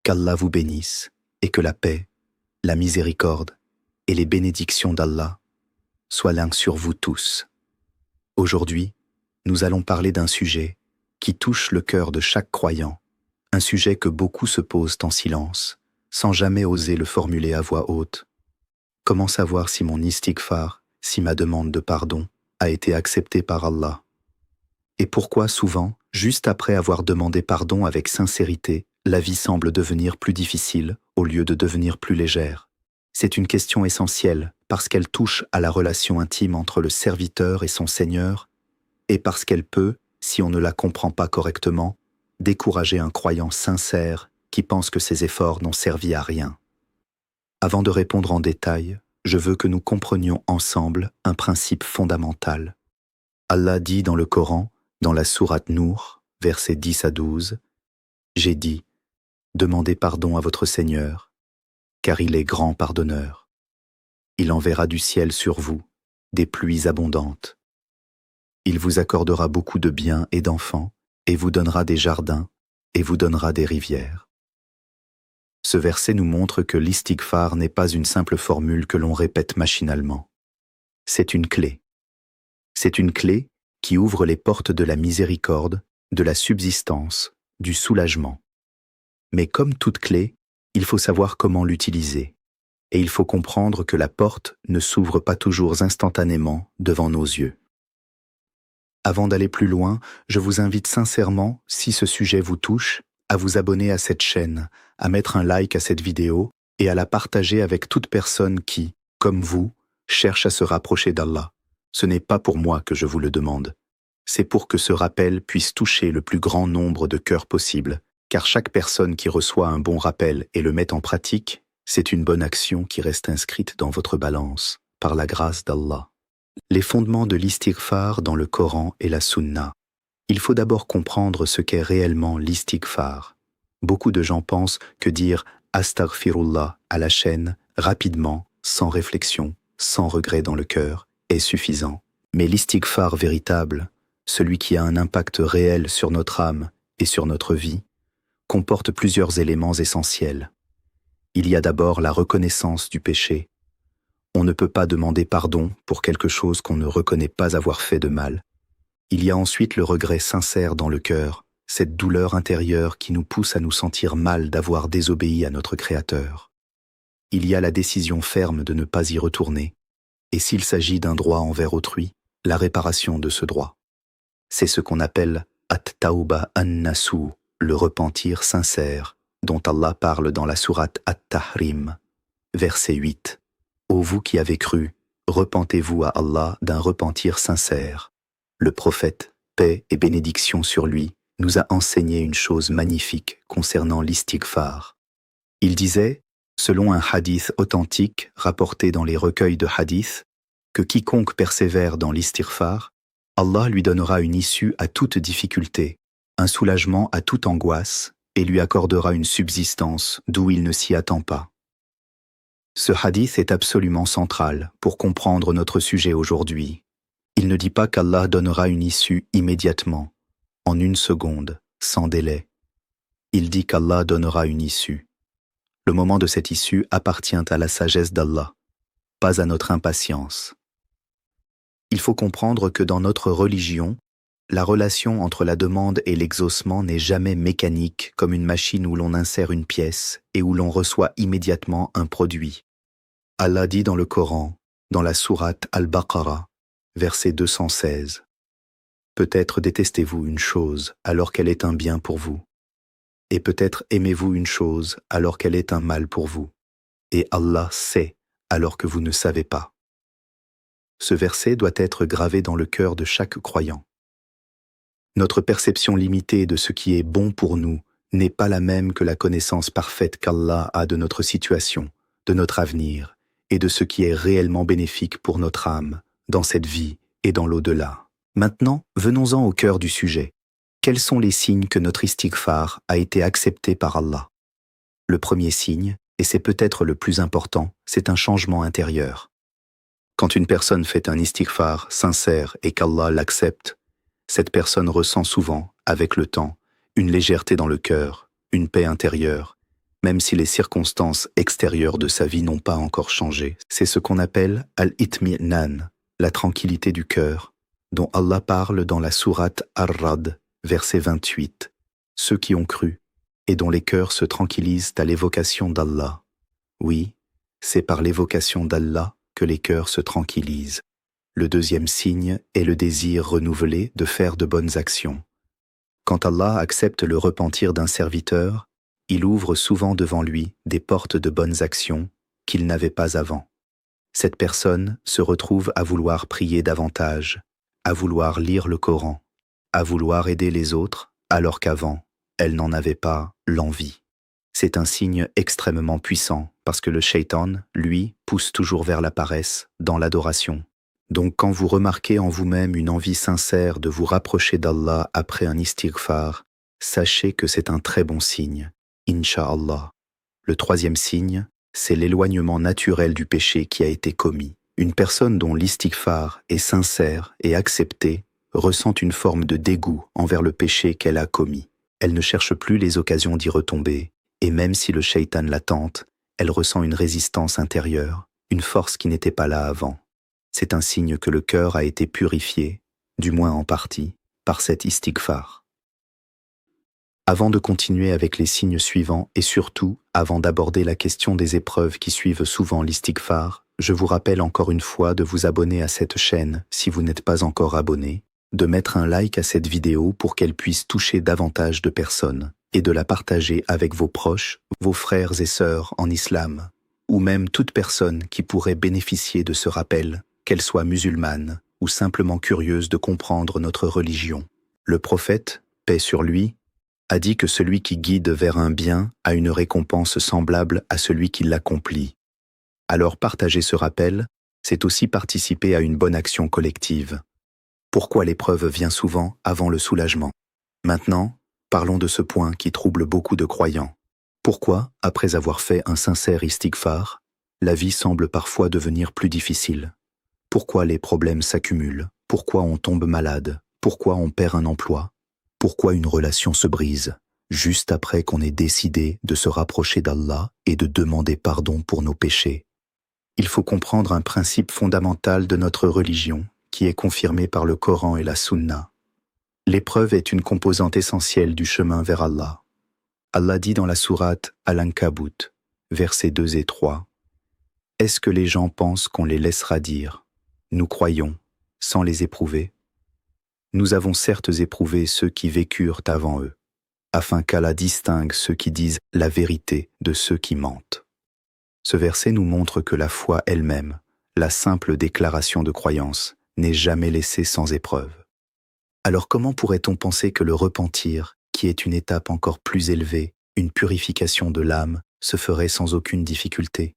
Qu'Allah vous bénisse et que la paix, la miséricorde et les bénédictions d'Allah soient l'un sur vous tous. Aujourd'hui, nous allons parler d'un sujet qui touche le cœur de chaque croyant, un sujet que beaucoup se posent en silence, sans jamais oser le formuler à voix haute. Comment savoir si mon istighfar, si ma demande de pardon, a été acceptée par Allah? Et pourquoi souvent, juste après avoir demandé pardon avec sincérité, la vie semble devenir plus difficile au lieu de devenir plus légère? C'est une question essentielle parce qu'elle touche à la relation intime entre le serviteur et son Seigneur et parce qu'elle peut, si on ne la comprend pas correctement, décourager un croyant sincère qui pense que ses efforts n'ont servi à rien. Avant de répondre en détail, je veux que nous comprenions ensemble un principe fondamental. Allah dit dans le Coran, dans la sourate Nour, versets 10 à 12, « J'ai dit, demandez pardon à votre Seigneur, car il est grand pardonneur. Il enverra du ciel sur vous des pluies abondantes. Il vous accordera beaucoup de biens et d'enfants, et vous donnera des jardins, et vous donnera des rivières. » Ce verset nous montre que l'istighfar n'est pas une simple formule que l'on répète machinalement. C'est une clé. C'est une clé qui ouvre les portes de la miséricorde, de la subsistance, du soulagement. Mais comme toute clé, il faut savoir comment l'utiliser. Et il faut comprendre que la porte ne s'ouvre pas toujours instantanément devant nos yeux. Avant d'aller plus loin, je vous invite sincèrement, si ce sujet vous touche, à vous abonner à cette chaîne, à mettre un like à cette vidéo et à la partager avec toute personne qui, comme vous, cherche à se rapprocher d'Allah. Ce n'est pas pour moi que je vous le demande. C'est pour que ce rappel puisse toucher le plus grand nombre de cœurs possible, car chaque personne qui reçoit un bon rappel et le met en pratique, c'est une bonne action qui reste inscrite dans votre balance, par la grâce d'Allah. Les fondements de l'istighfar dans le Coran et la Sunna. Il faut d'abord comprendre ce qu'est réellement l'istighfar. Beaucoup de gens pensent que dire « astaghfirullah » à la chaîne, rapidement, sans réflexion, sans regret dans le cœur, est suffisant. Mais l'istighfar véritable, celui qui a un impact réel sur notre âme et sur notre vie, comporte plusieurs éléments essentiels. Il y a d'abord la reconnaissance du péché. On ne peut pas demander pardon pour quelque chose qu'on ne reconnaît pas avoir fait de mal. Il y a ensuite le regret sincère dans le cœur, cette douleur intérieure qui nous pousse à nous sentir mal d'avoir désobéi à notre Créateur. Il y a la décision ferme de ne pas y retourner, et s'il s'agit d'un droit envers autrui, la réparation de ce droit. C'est ce qu'on appelle « at-tawba an-nasu », le repentir sincère, dont Allah parle dans la sourate At-Tahrim, verset 8. « Ô vous qui avez cru, repentez-vous à Allah d'un repentir sincère. » Le prophète, paix et bénédiction sur lui, nous a enseigné une chose magnifique concernant l'istighfar. Il disait, selon un hadith authentique rapporté dans les recueils de hadith, que quiconque persévère dans l'istighfar, Allah lui donnera une issue à toute difficulté, un soulagement à toute angoisse, et lui accordera une subsistance d'où il ne s'y attend pas. Ce hadith est absolument central pour comprendre notre sujet aujourd'hui. Il ne dit pas qu'Allah donnera une issue immédiatement, en une seconde, sans délai. Il dit qu'Allah donnera une issue. Le moment de cette issue appartient à la sagesse d'Allah, pas à notre impatience. Il faut comprendre que dans notre religion, la relation entre la demande et l'exaucement n'est jamais mécanique comme une machine où l'on insère une pièce et où l'on reçoit immédiatement un produit. Allah dit dans le Coran, dans la sourate Al-Baqarah, verset 216. « Peut-être détestez-vous une chose alors qu'elle est un bien pour vous, et peut-être aimez-vous une chose alors qu'elle est un mal pour vous, et Allah sait alors que vous ne savez pas. » Ce verset doit être gravé dans le cœur de chaque croyant. Notre perception limitée de ce qui est bon pour nous n'est pas la même que la connaissance parfaite qu'Allah a de notre situation, de notre avenir, et de ce qui est réellement bénéfique pour notre âme, dans cette vie et dans l'au-delà. Maintenant, venons-en au cœur du sujet. Quels sont les signes que notre istighfar a été accepté par Allah? Le premier signe, et c'est peut-être le plus important, c'est un changement intérieur. Quand une personne fait un istighfar sincère et qu'Allah l'accepte, cette personne ressent souvent, avec le temps, une légèreté dans le cœur, une paix intérieure, même si les circonstances extérieures de sa vie n'ont pas encore changé. C'est ce qu'on appelle al-itmi'nan, la tranquillité du cœur, dont Allah parle dans la sourate Ar-Rad, verset 28, ceux qui ont cru et dont les cœurs se tranquillisent à l'évocation d'Allah. Oui, c'est par l'évocation d'Allah que les cœurs se tranquillisent. Le deuxième signe est le désir renouvelé de faire de bonnes actions. Quand Allah accepte le repentir d'un serviteur, il ouvre souvent devant lui des portes de bonnes actions qu'il n'avait pas avant. Cette personne se retrouve à vouloir prier davantage, à vouloir lire le Coran, à vouloir aider les autres, alors qu'avant, elle n'en avait pas l'envie. C'est un signe extrêmement puissant, parce que le shaitan, lui, pousse toujours vers la paresse, dans l'adoration. Donc quand vous remarquez en vous-même une envie sincère de vous rapprocher d'Allah après un istighfar, sachez que c'est un très bon signe, Inch'Allah. Le troisième signe, c'est l'éloignement naturel du péché qui a été commis. Une personne dont l'istighfar est sincère et accepté ressent une forme de dégoût envers le péché qu'elle a commis. Elle ne cherche plus les occasions d'y retomber, et même si le shaitan la tente, elle ressent une résistance intérieure, une force qui n'était pas là avant. C'est un signe que le cœur a été purifié, du moins en partie, par cet istighfar. Avant de continuer avec les signes suivants et surtout avant d'aborder la question des épreuves qui suivent souvent l'istighfar, je vous rappelle encore une fois de vous abonner à cette chaîne si vous n'êtes pas encore abonné, de mettre un like à cette vidéo pour qu'elle puisse toucher davantage de personnes et de la partager avec vos proches, vos frères et sœurs en islam, ou même toute personne qui pourrait bénéficier de ce rappel, qu'elle soit musulmane ou simplement curieuse de comprendre notre religion. Le prophète, paix sur lui, a dit que celui qui guide vers un bien a une récompense semblable à celui qui l'accomplit. Alors partager ce rappel, c'est aussi participer à une bonne action collective. Pourquoi l'épreuve vient souvent avant le soulagement? Maintenant, parlons de ce point qui trouble beaucoup de croyants. Pourquoi, après avoir fait un sincère istighfar, la vie semble parfois devenir plus difficile? Pourquoi les problèmes s'accumulent? Pourquoi on tombe malade? Pourquoi on perd un emploi? Pourquoi une relation se brise, juste après qu'on ait décidé de se rapprocher d'Allah et de demander pardon pour nos péchés? Il faut comprendre un principe fondamental de notre religion, qui est confirmé par le Coran et la Sunna. L'épreuve est une composante essentielle du chemin vers Allah. Allah dit dans la sourate Al-Ankabut, versets 2 et 3, « Est-ce que les gens pensent qu'on les laissera dire « Nous croyons » sans les éprouver? Nous avons certes éprouvé ceux qui vécurent avant eux, afin qu'Allah distingue ceux qui disent la vérité de ceux qui mentent. » Ce verset nous montre que la foi elle-même, la simple déclaration de croyance, n'est jamais laissée sans épreuve. Alors comment pourrait-on penser que le repentir, qui est une étape encore plus élevée, une purification de l'âme, se ferait sans aucune difficulté?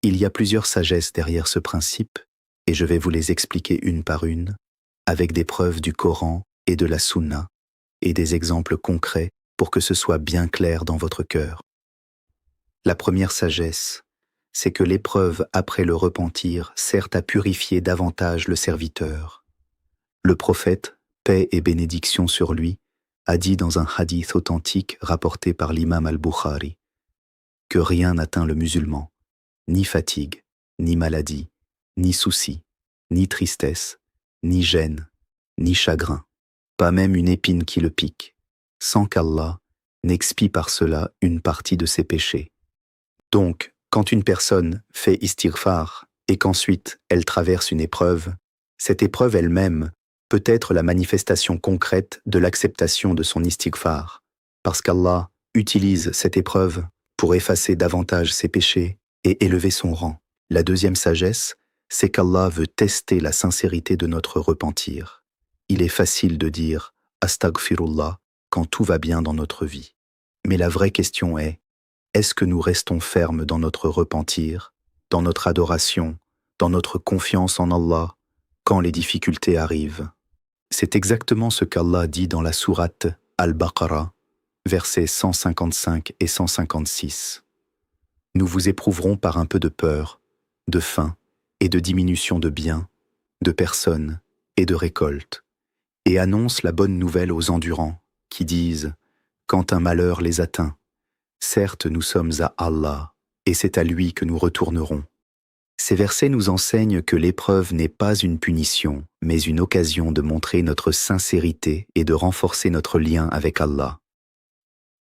Il y a plusieurs sagesses derrière ce principe, et je vais vous les expliquer une par une, avec des preuves du Coran et de la Sunna, et des exemples concrets pour que ce soit bien clair dans votre cœur. La première sagesse, c'est que l'épreuve après le repentir sert à purifier davantage le serviteur. Le prophète, paix et bénédiction sur lui, a dit dans un hadith authentique rapporté par l'imam al-Bukhari que rien n'atteint le musulman, ni fatigue, ni maladie, ni souci, ni tristesse, ni gêne, ni chagrin, pas même une épine qui le pique, sans qu'Allah n'expie par cela une partie de ses péchés. Donc, quand une personne fait istighfar et qu'ensuite elle traverse une épreuve, cette épreuve elle-même peut être la manifestation concrète de l'acceptation de son istighfar, parce qu'Allah utilise cette épreuve pour effacer davantage ses péchés et élever son rang. La deuxième sagesse, c'est qu'Allah veut tester la sincérité de notre repentir. Il est facile de dire « Astaghfirullah » quand tout va bien dans notre vie. Mais la vraie question est-ce que nous restons fermes dans notre repentir, dans notre adoration, dans notre confiance en Allah, quand les difficultés arrivent? C'est exactement ce qu'Allah dit dans la sourate Al-Baqarah, versets 155 et 156. « Nous vous éprouverons par un peu de peur, de faim et de diminution de biens, de personnes et de récoltes, et annonce la bonne nouvelle aux endurants qui disent « Quand un malheur les atteint, Certes, nous sommes à Allah, et c'est à lui que nous retournerons. Ces versets nous enseignent que l'épreuve n'est pas une punition, mais une occasion de montrer notre sincérité et de renforcer notre lien avec Allah.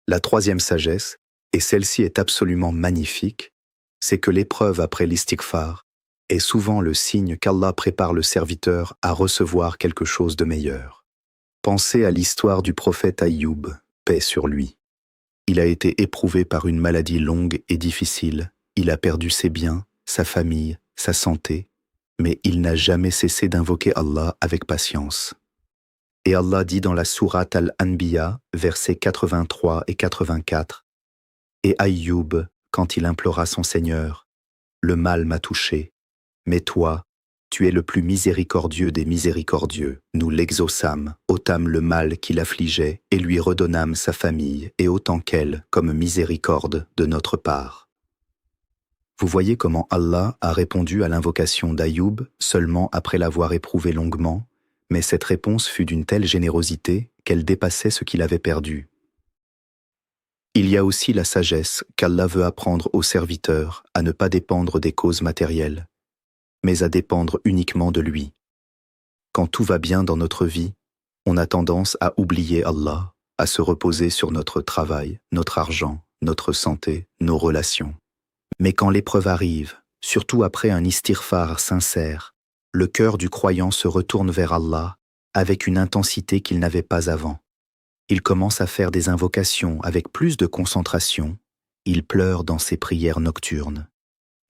La troisième sagesse, et celle-ci est absolument magnifique, c'est que l'épreuve après l'istighfar est souvent le signe qu'Allah prépare le serviteur à recevoir quelque chose de meilleur. Pensez à l'histoire du prophète Aïyoub, paix sur lui. Il a été éprouvé par une maladie longue et difficile, il a perdu ses biens, sa famille, sa santé, mais il n'a jamais cessé d'invoquer Allah avec patience. Et Allah dit dans la sourate Al-Anbiya, versets 83 et 84, « Et Aïyoub, quand il implora son Seigneur, « Le mal m'a touché, mais toi, tu es le plus miséricordieux des miséricordieux. Nous l'exaucâmes, ôtâmes le mal qui l'affligeait et lui redonnâmes sa famille et autant qu'elle comme miséricorde de notre part. » Vous voyez comment Allah a répondu à l'invocation d'Aïyoub seulement après l'avoir éprouvé longuement, mais cette réponse fut d'une telle générosité qu'elle dépassait ce qu'il avait perdu. Il y a aussi la sagesse qu'Allah veut apprendre aux serviteurs à ne pas dépendre des causes matérielles, mais à dépendre uniquement de lui. Quand tout va bien dans notre vie, on a tendance à oublier Allah, à se reposer sur notre travail, notre argent, notre santé, nos relations. Mais quand l'épreuve arrive, surtout après un istighfar sincère, le cœur du croyant se retourne vers Allah avec une intensité qu'il n'avait pas avant. Il commence à faire des invocations avec plus de concentration, il pleure dans ses prières nocturnes.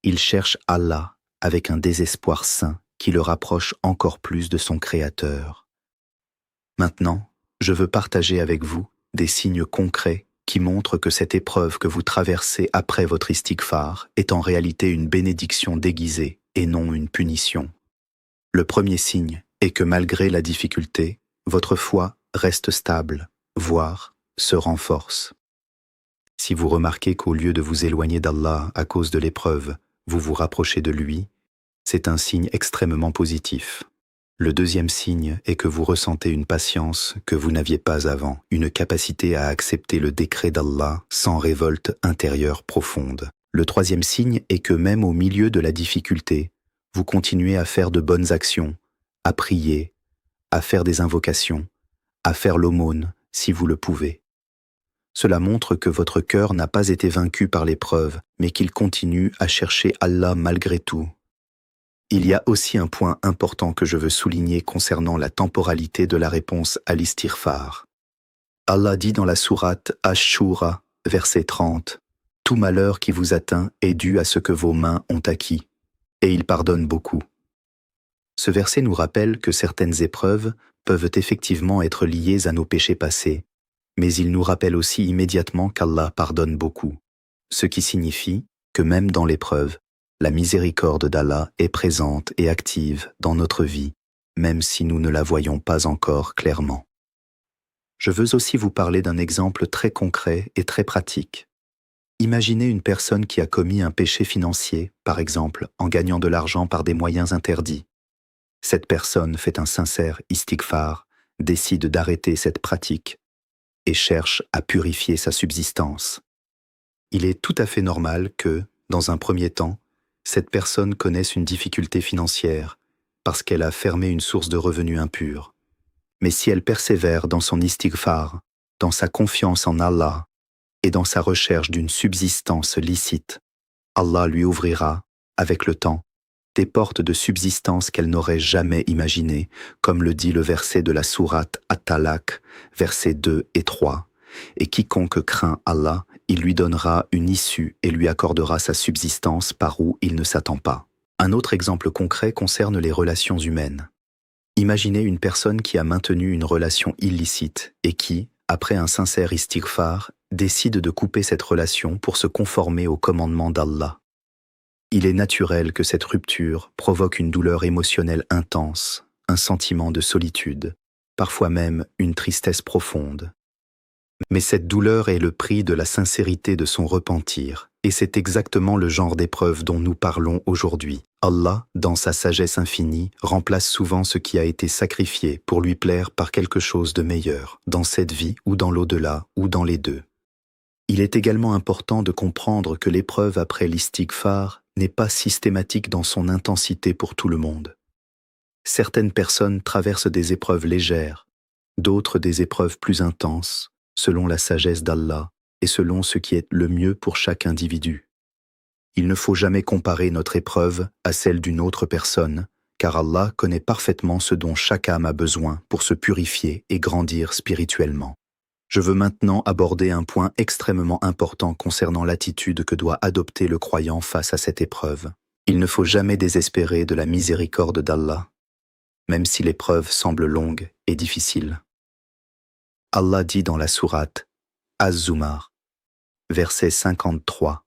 Il cherche Allah avec un désespoir saint qui le rapproche encore plus de son Créateur. Maintenant, je veux partager avec vous des signes concrets qui montrent que cette épreuve que vous traversez après votre istighfar est en réalité une bénédiction déguisée et non une punition. Le premier signe est que malgré la difficulté, votre foi reste stable, voire se renforce. Si vous remarquez qu'au lieu de vous éloigner d'Allah à cause de l'épreuve, vous vous rapprochez de lui, c'est un signe extrêmement positif. Le deuxième signe est que vous ressentez une patience que vous n'aviez pas avant, une capacité à accepter le décret d'Allah sans révolte intérieure profonde. Le troisième signe est que même au milieu de la difficulté, vous continuez à faire de bonnes actions, à prier, à faire des invocations, à faire l'aumône si vous le pouvez. Cela montre que votre cœur n'a pas été vaincu par l'épreuve, mais qu'il continue à chercher Allah malgré tout. Il y a aussi un point important que je veux souligner concernant la temporalité de la réponse à l'istighfar. Allah dit dans la sourate Ash-Shura, verset 30, « Tout malheur qui vous atteint est dû à ce que vos mains ont acquis, et il pardonne beaucoup. » Ce verset nous rappelle que certaines épreuves peuvent effectivement être liées à nos péchés passés, mais il nous rappelle aussi immédiatement qu'Allah pardonne beaucoup, ce qui signifie que même dans l'épreuve, la miséricorde d'Allah est présente et active dans notre vie, même si nous ne la voyons pas encore clairement. Je veux aussi vous parler d'un exemple très concret et très pratique. Imaginez une personne qui a commis un péché financier, par exemple en gagnant de l'argent par des moyens interdits. Cette personne fait un sincère istighfar, décide d'arrêter cette pratique et cherche à purifier sa subsistance. Il est tout à fait normal que, dans un premier temps, cette personne connaisse une difficulté financière parce qu'elle a fermé une source de revenus impure. Mais si elle persévère dans son istighfar, dans sa confiance en Allah et dans sa recherche d'une subsistance licite, Allah lui ouvrira, avec le temps, des portes de subsistance qu'elle n'aurait jamais imaginées, comme le dit le verset de la sourate At-Talaq, versets 2 et 3. Et quiconque craint Allah, il lui donnera une issue et lui accordera sa subsistance par où il ne s'attend pas. Un autre exemple concret concerne les relations humaines. Imaginez une personne qui a maintenu une relation illicite et qui, après un sincère istighfar, décide de couper cette relation pour se conformer au commandement d'Allah. Il est naturel que cette rupture provoque une douleur émotionnelle intense, un sentiment de solitude, parfois même une tristesse profonde. Mais cette douleur est le prix de la sincérité de son repentir, et c'est exactement le genre d'épreuve dont nous parlons aujourd'hui. Allah, dans sa sagesse infinie, remplace souvent ce qui a été sacrifié pour lui plaire par quelque chose de meilleur, dans cette vie ou dans l'au-delà ou dans les deux. Il est également important de comprendre que l'épreuve après l'istighfar n'est pas systématique dans son intensité pour tout le monde. Certaines personnes traversent des épreuves légères, d'autres des épreuves plus intenses, selon la sagesse d'Allah et selon ce qui est le mieux pour chaque individu. Il ne faut jamais comparer notre épreuve à celle d'une autre personne, car Allah connaît parfaitement ce dont chaque âme a besoin pour se purifier et grandir spirituellement. Je veux maintenant aborder un point extrêmement important concernant l'attitude que doit adopter le croyant face à cette épreuve. Il ne faut jamais désespérer de la miséricorde d'Allah, même si l'épreuve semble longue et difficile. Allah dit dans la sourate Az-Zumar, verset 53,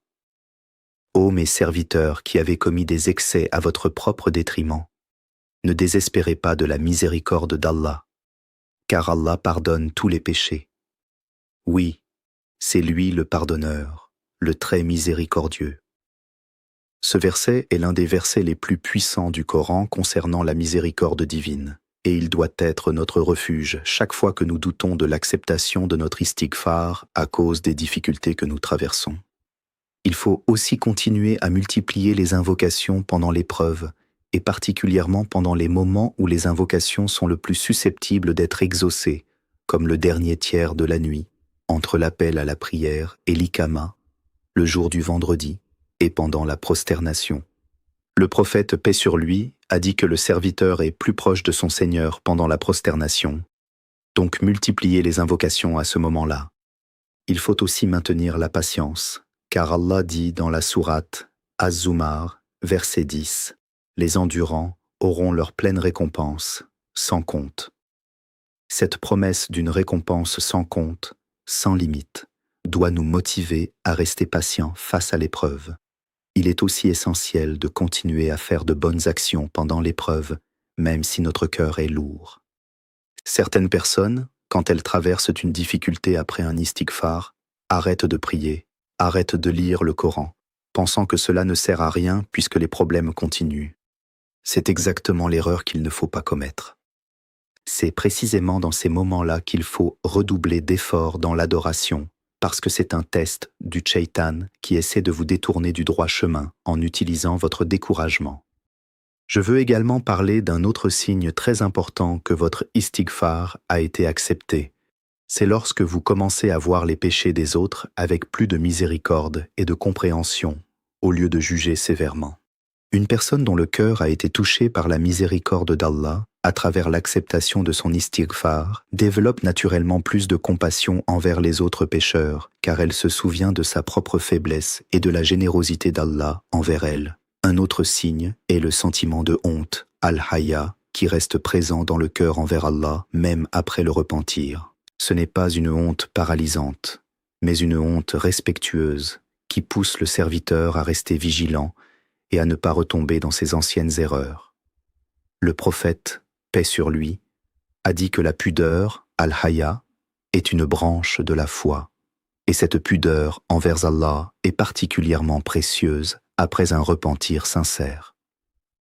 « Ô mes serviteurs qui avez commis des excès à votre propre détriment, ne désespérez pas de la miséricorde d'Allah, car Allah pardonne tous les péchés. Oui, c'est lui le pardonneur, le très miséricordieux. » Ce verset est l'un des versets les plus puissants du Coran concernant la miséricorde divine, et il doit être notre refuge chaque fois que nous doutons de l'acceptation de notre istighfar à cause des difficultés que nous traversons. Il faut aussi continuer à multiplier les invocations pendant l'épreuve, et particulièrement pendant les moments où les invocations sont le plus susceptibles d'être exaucées, comme le dernier tiers de la nuit, entre l'appel à la prière et l'ikama, le jour du vendredi, et pendant la prosternation. Le prophète, paix sur lui, a dit que le serviteur est plus proche de son Seigneur pendant la prosternation, donc multipliez les invocations à ce moment-là. Il faut aussi maintenir la patience, car Allah dit dans la sourate Az-Zumar, verset 10, « Les endurants auront leur pleine récompense, sans compte. » Cette promesse d'une récompense sans compte, sans limite, doit nous motiver à rester patients face à l'épreuve. Il est aussi essentiel de continuer à faire de bonnes actions pendant l'épreuve, même si notre cœur est lourd. Certaines personnes, quand elles traversent une difficulté après un istighfar, arrêtent de prier, arrêtent de lire le Coran, pensant que cela ne sert à rien puisque les problèmes continuent. C'est exactement l'erreur qu'il ne faut pas commettre. C'est précisément dans ces moments-là qu'il faut redoubler d'efforts dans l'adoration, parce que c'est un test du Shaitan qui essaie de vous détourner du droit chemin en utilisant votre découragement. Je veux également parler d'un autre signe très important que votre istighfar a été accepté. C'est lorsque vous commencez à voir les péchés des autres avec plus de miséricorde et de compréhension, au lieu de juger sévèrement. Une personne dont le cœur a été touché par la miséricorde d'Allah, à travers l'acceptation de son istighfar, développe naturellement plus de compassion envers les autres pécheurs, car elle se souvient de sa propre faiblesse et de la générosité d'Allah envers elle. Un autre signe est le sentiment de honte, al-haya, qui reste présent dans le cœur envers Allah, même après le repentir. Ce n'est pas une honte paralysante, mais une honte respectueuse, qui pousse le serviteur à rester vigilant et à ne pas retomber dans ses anciennes erreurs. Le prophète, paix sur lui, a dit que la pudeur, al-haya, est une branche de la foi, et cette pudeur envers Allah est particulièrement précieuse après un repentir sincère.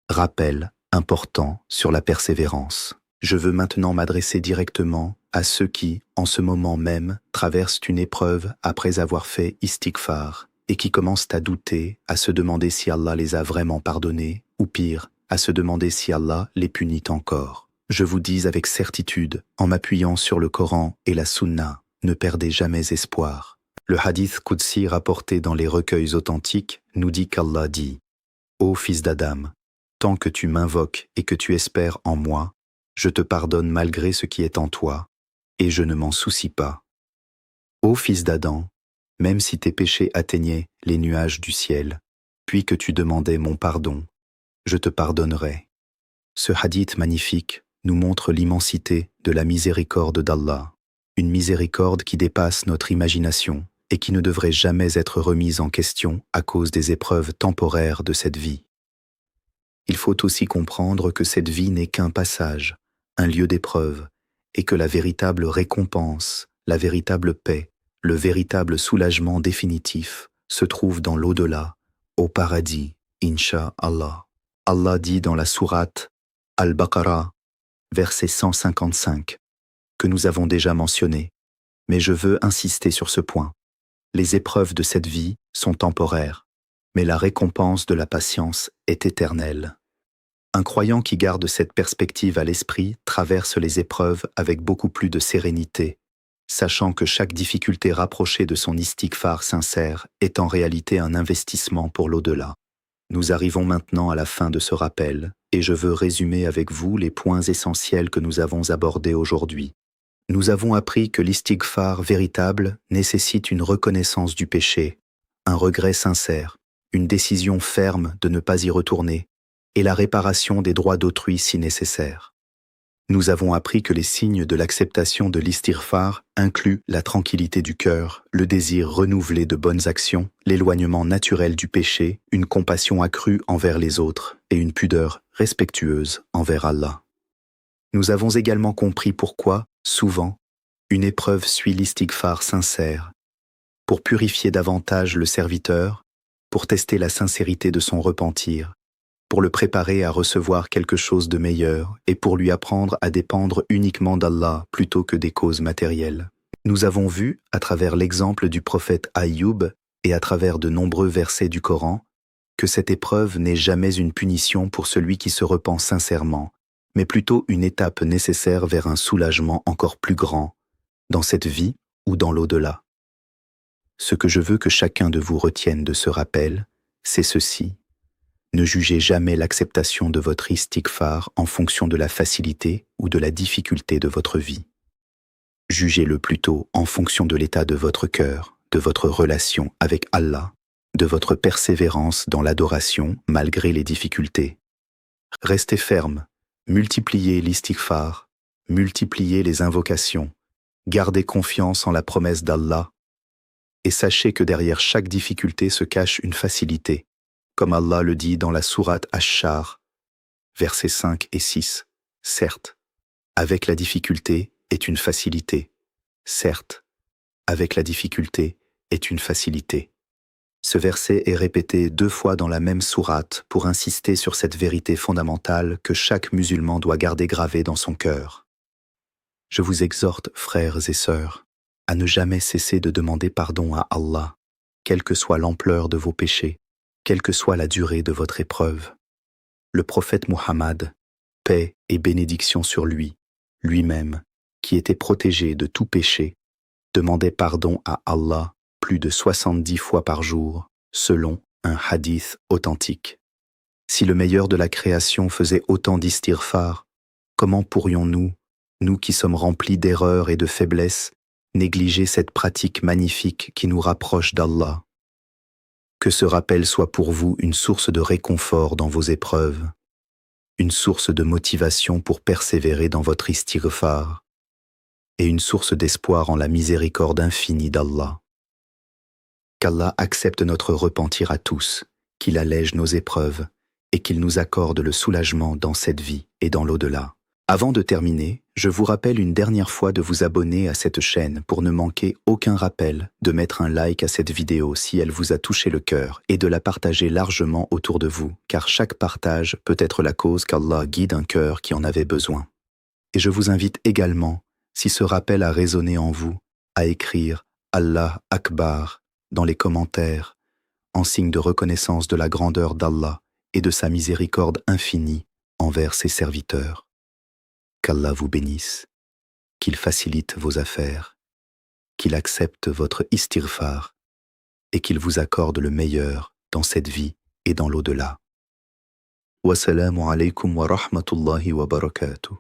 Rappel important sur la persévérance. Je veux maintenant m'adresser directement à ceux qui, en ce moment même, traversent une épreuve après avoir fait istighfar et qui commencent à douter, à se demander si Allah les a vraiment pardonnés, ou pire, à se demander si Allah les punit encore. Je vous dis avec certitude, en m'appuyant sur le Coran et la Sunna, ne perdez jamais espoir. Le hadith Qudsi rapporté dans les recueils authentiques nous dit qu'Allah dit « Ô fils d'Adam, tant que tu m'invoques et que tu espères en moi, je te pardonne malgré ce qui est en toi, et je ne m'en soucie pas. Ô fils d'Adam, même si tes péchés atteignaient les nuages du ciel, puis que tu demandais mon pardon, je te pardonnerai. » Ce hadith magnifique nous montre l'immensité de la miséricorde d'Allah, une miséricorde qui dépasse notre imagination et qui ne devrait jamais être remise en question à cause des épreuves temporaires de cette vie. Il faut aussi comprendre que cette vie n'est qu'un passage, un lieu d'épreuve, et que la véritable récompense, la véritable paix, le véritable soulagement définitif se trouve dans l'au-delà, au paradis, Inch'Allah. Allah dit dans la sourate Al-Baqarah, verset 155, que nous avons déjà mentionné, mais je veux insister sur ce point. Les épreuves de cette vie sont temporaires, mais la récompense de la patience est éternelle. Un croyant qui garde cette perspective à l'esprit traverse les épreuves avec beaucoup plus de sérénité, sachant que chaque difficulté rapprochée de son istighfar sincère est en réalité un investissement pour l'au-delà. Nous arrivons maintenant à la fin de ce rappel, et je veux résumer avec vous les points essentiels que nous avons abordés aujourd'hui. Nous avons appris que l'istighfar véritable nécessite une reconnaissance du péché, un regret sincère, une décision ferme de ne pas y retourner, et la réparation des droits d'autrui si nécessaire. Nous avons appris que les signes de l'acceptation de l'istighfar incluent la tranquillité du cœur, le désir renouvelé de bonnes actions, l'éloignement naturel du péché, une compassion accrue envers les autres et une pudeur respectueuse envers Allah. Nous avons également compris pourquoi, souvent, une épreuve suit l'istighfar sincère, pour purifier davantage le serviteur, pour tester la sincérité de son repentir, pour le préparer à recevoir quelque chose de meilleur et pour lui apprendre à dépendre uniquement d'Allah plutôt que des causes matérielles. Nous avons vu, à travers l'exemple du prophète Aïoub et à travers de nombreux versets du Coran, que cette épreuve n'est jamais une punition pour celui qui se repent sincèrement, mais plutôt une étape nécessaire vers un soulagement encore plus grand, dans cette vie ou dans l'au-delà. Ce que je veux que chacun de vous retienne de ce rappel, c'est ceci. Ne jugez jamais l'acceptation de votre istighfar en fonction de la facilité ou de la difficulté de votre vie. Jugez-le plutôt en fonction de l'état de votre cœur, de votre relation avec Allah, de votre persévérance dans l'adoration malgré les difficultés. Restez ferme, multipliez l'istighfar, multipliez les invocations, gardez confiance en la promesse d'Allah et sachez que derrière chaque difficulté se cache une facilité. Comme Allah le dit dans la sourate Ash-Shar, versets 5 et 6. Certes, avec la difficulté est une facilité. Certes, avec la difficulté est une facilité. Ce verset est répété 2 fois dans la même sourate pour insister sur cette vérité fondamentale que chaque musulman doit garder gravée dans son cœur. Je vous exhorte, frères et sœurs, à ne jamais cesser de demander pardon à Allah, quelle que soit l'ampleur de vos péchés, quelle que soit la durée de votre épreuve. Le prophète Muhammad, paix et bénédiction sur lui, lui-même, qui était protégé de tout péché, demandait pardon à Allah plus de 70 fois par jour, selon un hadith authentique. Si le meilleur de la création faisait autant d'istighfar, comment pourrions-nous, nous qui sommes remplis d'erreurs et de faiblesses, négliger cette pratique magnifique qui nous rapproche d'Allah? Que ce rappel soit pour vous une source de réconfort dans vos épreuves, une source de motivation pour persévérer dans votre istighfar et une source d'espoir en la miséricorde infinie d'Allah. Qu'Allah accepte notre repentir à tous, qu'il allège nos épreuves et qu'il nous accorde le soulagement dans cette vie et dans l'au-delà. Avant de terminer, je vous rappelle une dernière fois de vous abonner à cette chaîne pour ne manquer aucun rappel, de mettre un like à cette vidéo si elle vous a touché le cœur et de la partager largement autour de vous, car chaque partage peut être la cause qu'Allah guide un cœur qui en avait besoin. Et je vous invite également, si ce rappel a résonné en vous, à écrire Allah Akbar dans les commentaires, en signe de reconnaissance de la grandeur d'Allah et de sa miséricorde infinie envers ses serviteurs. Qu'Allah vous bénisse, qu'il facilite vos affaires, qu'il accepte votre istighfar et qu'il vous accorde le meilleur dans cette vie et dans l'au-delà. Wassalamu alaykum wa rahmatullahi wa barakatuh.